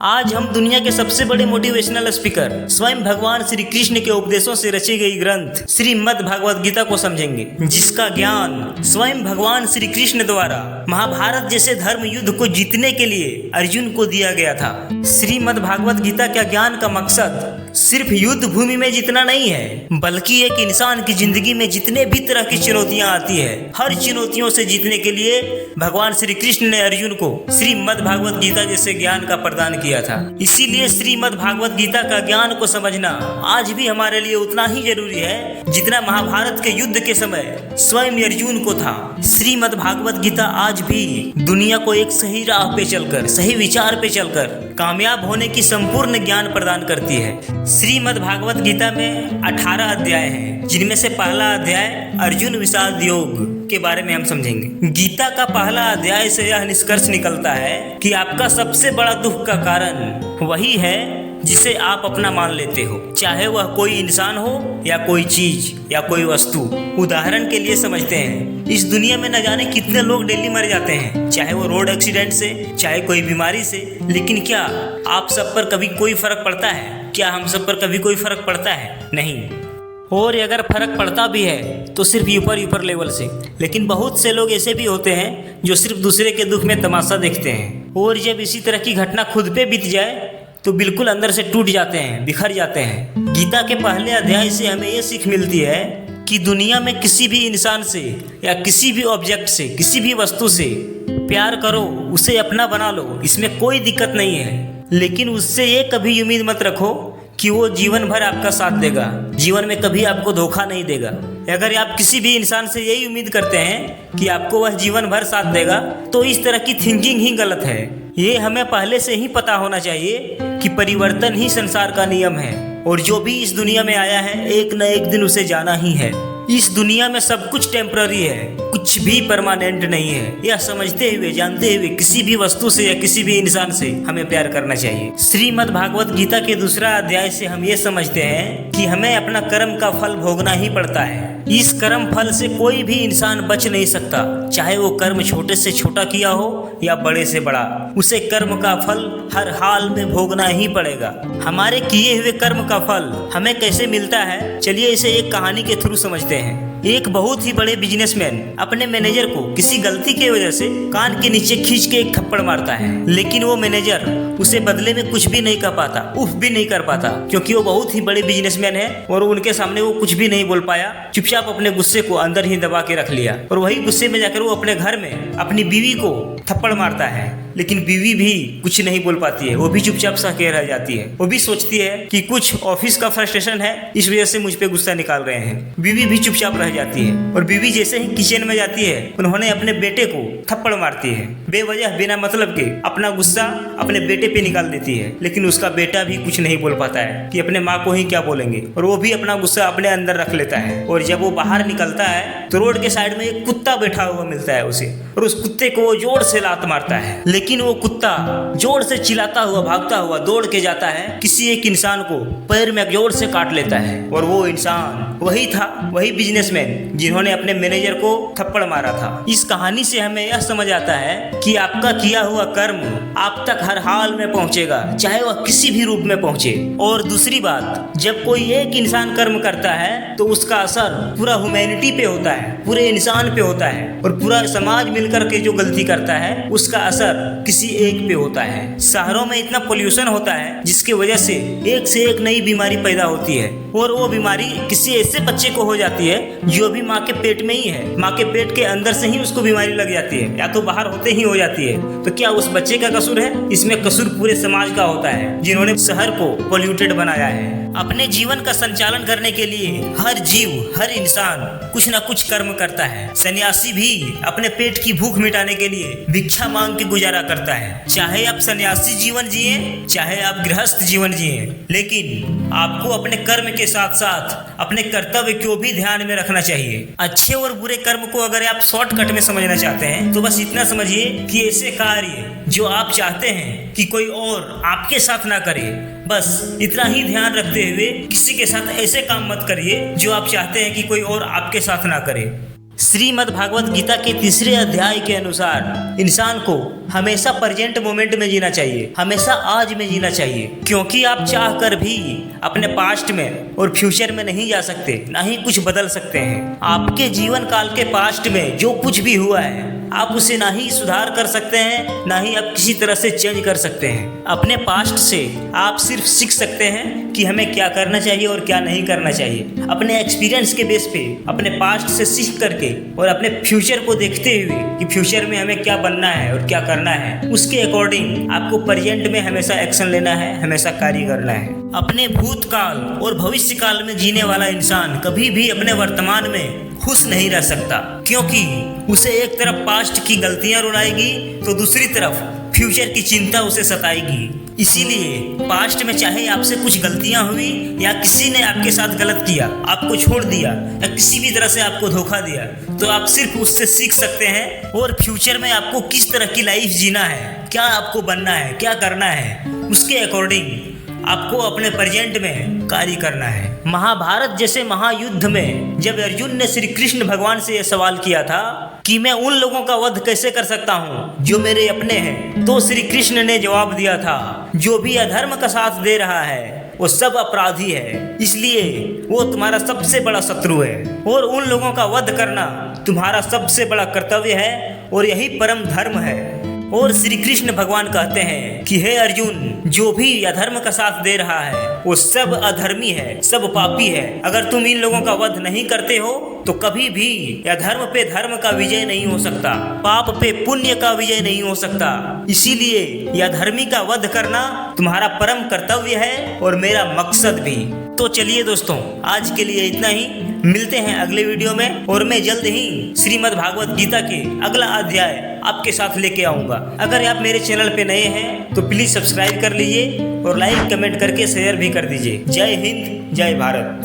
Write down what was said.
आज हम दुनिया के सबसे बड़े मोटिवेशनल स्पीकर स्वयं भगवान श्री कृष्ण के उपदेशों से रची गई ग्रंथ श्रीमद् भागवत गीता को समझेंगे, जिसका ज्ञान स्वयं भगवान श्री कृष्ण द्वारा महाभारत जैसे धर्म युद्ध को जीतने के लिए अर्जुन को दिया गया था। श्रीमद् भागवत गीता का ज्ञान का मकसद सिर्फ युद्ध भूमि में जीतना नहीं है, बल्कि एक इंसान की जिंदगी में जितने भी तरह की चुनौतियां आती है, हर चुनौतियों से जीतने के लिए भगवान श्री कृष्ण ने अर्जुन को श्रीमद् भागवत गीता जैसे ज्ञान का प्रदान किया था। इसीलिए श्रीमद् भागवत गीता का ज्ञान को समझना आज भी हमारे लिए उतना ही जरूरी है जितना महाभारत के युद्ध के समय स्वयं अर्जुन को था। श्रीमद् भागवत गीता आज भी दुनिया को एक सही राह पे चलकर, सही विचार पे चलकर कामयाब होने की संपूर्ण ज्ञान प्रदान करती है। श्रीमद् भागवत गीता में 18 अध्याय हैं, जिनमें से पहला अध्याय अर्जुन विषाद योग के बारे में हम समझेंगे। गीता का पहला अध्याय से यह निष्कर्ष निकलता है कि आपका सबसे बड़ा दुख का कारण वही है जिसे आप अपना मान लेते हो, चाहे वह कोई इंसान हो या कोई चीज या कोई वस्तु। उदाहरण के लिए समझते हैं, इस दुनिया में न जाने कितने लोग डेली मर जाते हैं, चाहे वो रोड एक्सीडेंट से, चाहे कोई बीमारी से, लेकिन क्या आप सब पर कभी कोई फर्क पड़ता है? क्या हम सब पर कभी कोई फर्क पड़ता है? नहीं। और अगर फर्क पड़ता भी है तो सिर्फ ऊपर लेवल से। लेकिन बहुत से लोग ऐसे भी होते हैं जो सिर्फ दूसरे के दुख में तमाशा देखते हैं, और जब इसी तरह की घटना खुद पे बीत जाए तो बिल्कुल अंदर से टूट जाते हैं, बिखर जाते हैं। गीता के पहले अध्याय से हमें ये सीख मिलती है कि दुनिया में किसी भी इंसान से या किसी भी ऑब्जेक्ट से, किसी भी वस्तु से प्यार करो, उसे अपना बना लो, इसमें कोई दिक्कत नहीं है। लेकिन उससे ये कभी उम्मीद मत रखो कि वो जीवन भर आपका साथ देगा, जीवन में कभी आपको धोखा नहीं देगा। अगर आप किसी भी इंसान से यही उम्मीद करते हैं कि आपको वह जीवन भर साथ देगा, तो इस तरह की थिंकिंग ही गलत है। ये हमें पहले से ही पता होना चाहिए कि परिवर्तन ही संसार का नियम है, और जो भी इस दुनिया में आया है एक न एक दिन उसे जाना ही है। इस दुनिया में सब कुछ टेम्पररी है, कुछ भी परमानेंट नहीं है। यह समझते हुए, जानते हुए किसी भी वस्तु से या किसी भी इंसान से हमें प्यार करना चाहिए। श्रीमद् भागवत गीता के दूसरा अध्याय से हम ये समझते हैं कि हमें अपना कर्म का फल भोगना ही पड़ता है। इस कर्म फल से कोई भी इंसान बच नहीं सकता, चाहे वो कर्म छोटे से छोटा किया हो या बड़े से बड़ा, उसे कर्म का फल हर हाल में भोगना ही पड़ेगा। हमारे किए हुए कर्म का फल हमें कैसे मिलता है, चलिए इसे एक कहानी के थ्रू समझते हैं। एक बहुत ही बड़े बिजनेसमैन अपने मैनेजर को किसी गलती की वजह से कान के नीचे खींच के एक थप्पड़ मारता है, लेकिन वो मैनेजर उसे बदले में कुछ भी नहीं कर पाता, उफ भी नहीं कर पाता, क्योंकि वो बहुत ही बड़े बिजनेसमैन है और उनके सामने वो कुछ भी नहीं बोल पाया। चुपचाप अपने गुस्से को अंदर ही दबा के रख लिया, और वही गुस्से में जाकर वो अपने घर में अपनी बीवी को थप्पड़ मारता है। लेकिन बीवी भी कुछ नहीं बोल पाती है, वो भी चुपचाप सा के रह जाती है। वो भी सोचती है कि कुछ ऑफिस का फ्रस्ट्रेशन है, इस वजह से मुझ पे गुस्सा निकाल रहे हैं। बीवी भी चुपचाप रह जाती है, और बीवी जैसे ही किचन में जाती है उन्होंने अपने बेटे को थप्पड़ मारती है। बेवजह बिना मतलब के अपना गुस्सा अपने बेटे पे निकाल देती है, लेकिन उसका बेटा भी कुछ नहीं बोल पाता है कि अपने माँ को ही क्या बोलेंगे, और वो भी अपना गुस्सा अपने अंदर रख लेता है। और जब वो बाहर निकलता है तो रोड के साइड में एक कुत्ता बैठा हुआ मिलता है उसे, और उस कुत्ते को वो जोर से लात मारता है। लेकिन वो कुत्ता जोर से चिल्लाता हुआ, भागता हुआ दौड़ के जाता है, किसी एक इंसान को पैर में जोर से काट लेता है। और वो इंसान वही था, वही बिजनेसमैन जिन्होंने अपने मैनेजर को थप्पड़ मारा था। इस कहानी से हमें यह समझ आता है कि आपका किया हुआ कर्म आप तक हर हाल में पहुंचेगा, चाहे वह किसी भी रूप में पहुंचे। और दूसरी बात, जब कोई एक इंसान कर्म करता है तो उसका असर पूरा ह्यूमैनिटी पे होता है, पूरे इंसान पे होता है, और पूरा समाज मिलकर के जो गलती करता है उसका असर किसी एक पे होता है। शहरों में इतना पोल्यूशन होता है जिसकी वजह से एक नई बीमारी पैदा होती है, और वो बीमारी किसी ऐसे बच्चे को हो जाती है जो अभी माँ के पेट में ही है, माँ के पेट के अंदर से ही उसको बीमारी लग जाती है, या तो बाहर होते ही हो जाती है। तो क्या उस बच्चे का कसूर है? इसमें कसूर पूरे समाज का होता है, जिन्होंने शहर को पोल्यूटेड बनाया है। अपने जीवन का संचालन करने के लिए हर जीव, हर इंसान कुछ न कुछ कर्म करता है। सन्यासी भी अपने पेट की भूख मिटाने के लिए भिक्षा मांग के गुजारा करता है। चाहे आप सन्यासी जीवन जिए, चाहे आप गृहस्थ जीवन जिए, लेकिन आपको अपने कर्म के साथ साथ अपने कर्तव्य को भी ध्यान में रखना चाहिए। अच्छे और बुरे कर्म को अगर आप शॉर्टकट में समझना चाहते हैं तो बस इतना समझिए कि ऐसे कार्य जो आप चाहते हैं कि कोई और आपके साथ ना करे, बस इतना ही ध्यान रखते हुए किसी के साथ ऐसे काम मत करिए जो आप चाहते हैं कि कोई और आपके साथ ना करे। श्रीमद् भागवत गीता के तीसरे अध्याय के अनुसार इंसान को हमेशा प्रेजेंट मोमेंट में जीना चाहिए, हमेशा आज में जीना चाहिए, क्योंकि आप चाह कर भी अपने पास्ट में और फ्यूचर में नहीं जा सकते, ना ही कुछ बदल सकते हैं। आपके जीवन काल के पास्ट में जो कुछ भी हुआ है आप उसे ना ही सुधार कर सकते हैं, ना ही आप किसी तरह से चेंज कर सकते हैं। अपने पास्ट से आप सिर्फ सीख सकते हैं कि हमें क्या करना चाहिए और क्या नहीं करना चाहिए। अपने एक्सपीरियंस के बेस पे अपने पास्ट से सीख करके और अपने फ्यूचर को देखते हुए कि फ्यूचर में हमें क्या बनना है और क्या करना है, उसके अकॉर्डिंग आपको प्रेजेंट में हमेशा एक्शन लेना है, हमेशा कार्य करना है। अपने भूतकाल और भविष्य काल में जीने वाला इंसान कभी भी अपने वर्तमान में खुश नहीं रह सकता, क्योंकि उसे एक तरफ पास्ट की गलतियां रुलाएगी तो दूसरी तरफ फ्यूचर की चिंता उसे सताएगी। इसीलिए पास्ट में चाहे आपसे कुछ गलतियां हुई या किसी ने आपके साथ गलत किया, आपको छोड़ दिया या किसी भी तरह से आपको धोखा दिया, तो आप सिर्फ उससे सीख सकते हैं और फ्यूचर में आपको किस तरह की लाइफ जीना है, क्या आपको बनना है, क्या करना है, उसके अकॉर्डिंग आपको अपने प्रेजेंट में कार्य करना है। महाभारत जैसे महायुद्ध में जब अर्जुन ने श्री कृष्ण भगवान से यह सवाल किया था कि मैं उन लोगों का वध कैसे कर सकता हूँ जो मेरे अपने हैं, तो श्री कृष्ण ने जवाब दिया था, जो भी अधर्म का साथ दे रहा है वो सब अपराधी है, इसलिए वो तुम्हारा सबसे बड़ा शत्रु है और उन लोगों का वध करना तुम्हारा सबसे बड़ा कर्तव्य है और यही परम धर्म है। और श्री कृष्ण भगवान कहते हैं कि हे अर्जुन, जो भी अधर्म का साथ दे रहा है वो सब अधर्मी है, सब पापी है। अगर तुम इन लोगों का वध नहीं करते हो तो कभी भी अधर्म पे धर्म का विजय नहीं हो सकता, पाप पे पुण्य का विजय नहीं हो सकता। इसीलिए यह धर्मी का वध करना तुम्हारा परम कर्तव्य है और मेरा मकसद भी। तो चलिए दोस्तों, आज के लिए इतना ही, मिलते हैं अगले वीडियो में और मैं जल्द ही श्रीमद् भागवत गीता के अगला अध्याय आपके साथ लेके आऊंगा। अगर आप मेरे चैनल पे नए हैं तो प्लीज सब्सक्राइब कर लीजिए और लाइक कमेंट करके शेयर भी कर दीजिए। जय हिंद, जय भारत।